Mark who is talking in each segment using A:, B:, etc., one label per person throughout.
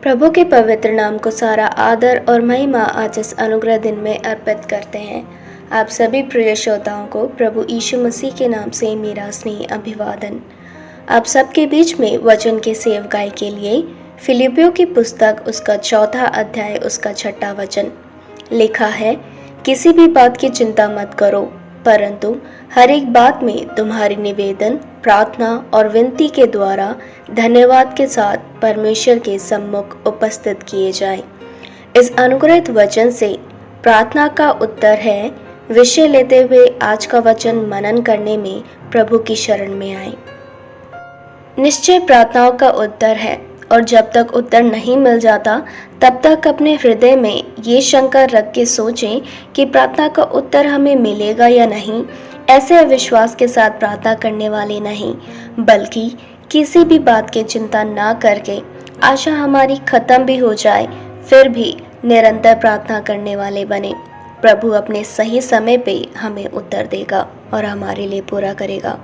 A: प्रभु के पवित्र नाम को सारा आदर और महिमा आज इस अनुग्रह दिन में अर्पित करते हैं। आप सभी प्रिय श्रोताओं को प्रभु यीशु मसीह के नाम से मेरा स्नेह अभिवादन। आप सबके बीच में वचन के सेवकाई के लिए फिलिपियों की पुस्तक उसका 4 अध्याय उसका 6 वचन लिखा है। किसी भी बात की चिंता मत करो, परंतु हर एक बात में तुम्हारी निवेदन, प्रार्थना और विनती के द्वारा धन्यवाद के साथ परमेश्वर के सम्मुख उपस्थित किए जाएं। इस अनुग्रहित वचन से प्रार्थना का उत्तर है विषय लेते हुए आज का वचन मनन करने में प्रभु की शरण में आए। निश्चय प्रार्थनाओं का उत्तर है, और जब तक उत्तर नहीं मिल जाता तब तक अपने हृदय में ये शंका रख के सोचें कि प्रार्थना का उत्तर हमें मिलेगा या नहीं। ऐसे अविश्वास के साथ प्रार्थना करने वाले नहीं, बल्कि किसी भी बात की चिंता ना करके आशा हमारी खत्म भी हो जाए फिर भी निरंतर प्रार्थना करने वाले बने। प्रभु अपने सही समय पे हमें उत्तर देगा और हमारे लिए पूरा करेगा।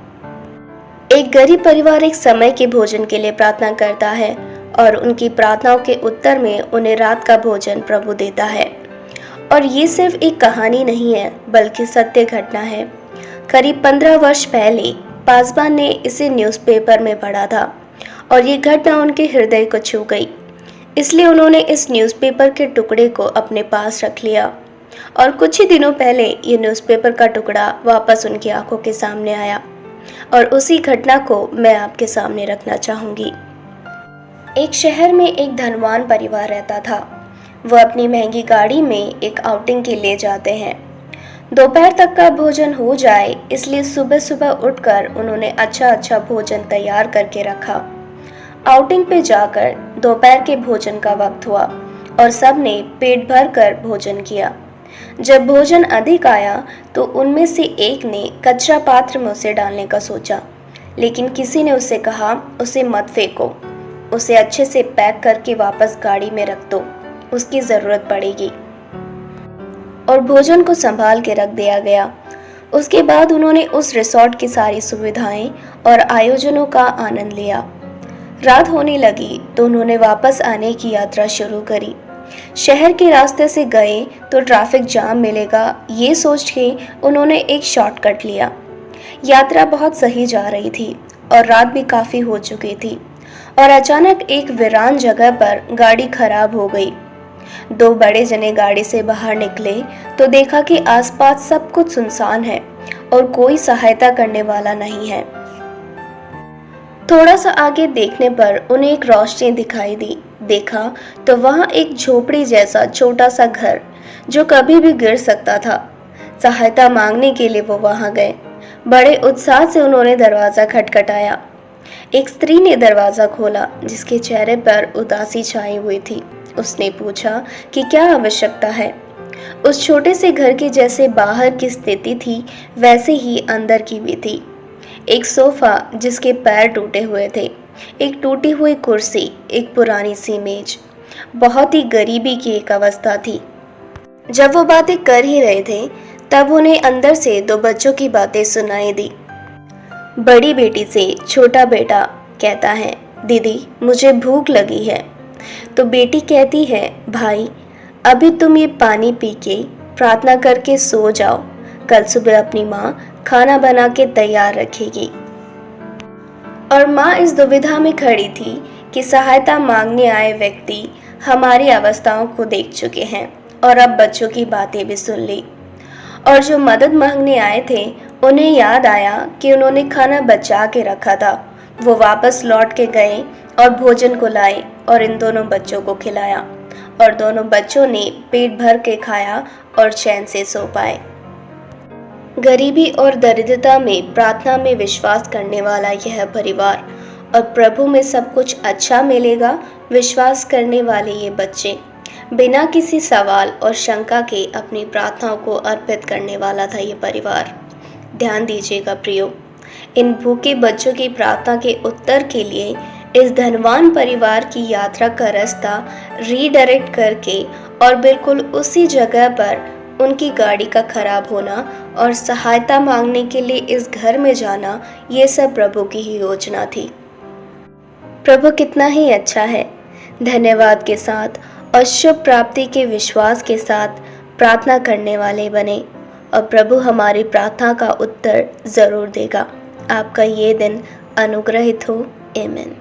A: एक गरीब परिवार एक समय के भोजन के लिए प्रार्थना करता है और उनकी प्रार्थनाओं के उत्तर में उन्हें रात का भोजन प्रभु देता है। और ये सिर्फ एक कहानी नहीं है, बल्कि सत्य घटना है। करीब 15 वर्ष पहले पासवान ने इसे न्यूज़पेपर में पढ़ा था और ये घटना उनके हृदय को छू गई। इसलिए उन्होंने इस न्यूज़पेपर के टुकड़े को अपने पास रख लिया और कुछ ही दिनों पहले ये न्यूज़पेपर का टुकड़ा वापस उनकी आंखों के सामने आया और उसी घटना को मैं आपके सामने रखना चाहूँगी। एक शहर में एक धनवान परिवार रहता था। वह अपनी महंगी गाड़ी में एक आउटिंग के लिए जाते हैं। दोपहर तक का भोजन हो जाए इसलिए सुबह सुबह उठकर उन्होंने अच्छा भोजन तैयार करके रखा। आउटिंग पे जाकर दोपहर के भोजन का वक्त हुआ और सबने पेट भर कर भोजन किया। जब भोजन अधिक आया तो उनमें से एक ने कचरा पात्र में उसे डालने का सोचा, लेकिन किसी ने उससे कहा उसे मत फेंको, उसे अच्छे से पैक करके वापस गाड़ी में रख दो, उसकी ज़रूरत पड़ेगी। और भोजन को संभाल के रख दिया गया। उसके बाद उन्होंने उस रिसोर्ट की सारी सुविधाएं और आयोजनों का आनंद लिया। रात होने लगी तो उन्होंने वापस आने की यात्रा शुरू करी। शहर के रास्ते से गए तो ट्रैफिक जाम मिलेगा, ये सोच के उन्होंने एक शॉर्टकट लिया। यात्रा बहुत सही जा रही थी और रात भी काफ़ी हो चुकी थी और अचानक एक वीरान जगह पर गाड़ी खराब हो गई। 2 बड़े जने गाड़ी से बाहर निकले तो देखा कि आसपास सब कुछ सुनसान है और कोई सहायता करने वाला नहीं है। थोड़ा सा आगे देखने पर उन्हें एक रोशनी दिखाई दी। देखा तो वहाँ एक झोपड़ी जैसा छोटा सा घर जो कभी भी गिर सकता था। सहायता मांगने के लिए वो वहाँ गए। बड़े उत्साह से उन्होंने दरवाज़ा खटखटाया। एक स्त्री ने दरवाज़ा खोला जिसके चेहरे पर उदासी छाई हुई थी। उसने पूछा कि क्या आवश्यकता है। उस छोटे से घर के जैसे बाहर की स्थिति थी वैसे ही अंदर की भी थी। एक सोफा जिसके पैर टूटे हुए थे, एक टूटी हुई कुर्सी, एक पुरानी सी मेज। बहुत ही गरीबी की एक अवस्था थी। जब वो बातें कर ही रहे थे तब उन्हें अंदर से 2 बच्चों की बातें सुनाई दी। बड़ी बेटी से छोटा बेटा कहता है, दीदी मुझे भूख लगी है। तो बेटी कहती है, भाई अभी तुम ये पानी पी के प्रार्थना करके सो जाओ, कल सुबह अपनी माँ खाना बना के तैयार रखेगी। और माँ इस दुविधा में खड़ी थी कि सहायता मांगने आए व्यक्ति हमारी अवस्थाओं को देख चुके हैं और अब बच्चों की बातें भी सुन ली। और जो मदद मांगने आए थे उन्हें याद आया कि उन्होंने खाना बचा के रखा था। वो वापस लौट के गए और भोजन को लाए और इन दोनों बच्चों को खिलाया और दोनों बच्चों ने पेट भर के खाया और चैन से सो पाए। गरीबी और दरिद्रता में प्रार्थना में विश्वास करने वाला यह परिवार और प्रभु में सब कुछ अच्छा मिलेगा विश्वास करने वाले ये बच्चे बिना किसी सवाल और शंका के अपनी प्रार्थनाओं को अर्पित करने वाला था ये परिवार। ध्यान दीजिएगा प्रियो, इन भूखे बच्चों की प्रार्थना के उत्तर के लिए इस धनवान परिवार की यात्रा का रास्ता रीडायरेक्ट करके और बिल्कुल उसी जगह पर उनकी गाड़ी का खराब होना और सहायता मांगने के लिए इस घर में जाना, ये सब प्रभु की ही योजना थी। प्रभु कितना ही अच्छा है। धन्यवाद के साथ और शुभ प्राप्ति के विश्वास के साथ प्रार्थना करने वाले बने और प्रभु हमारी प्रार्थना का उत्तर ज़रूर देगा। आपका ये दिन अनुग्रहित हो। आमीन।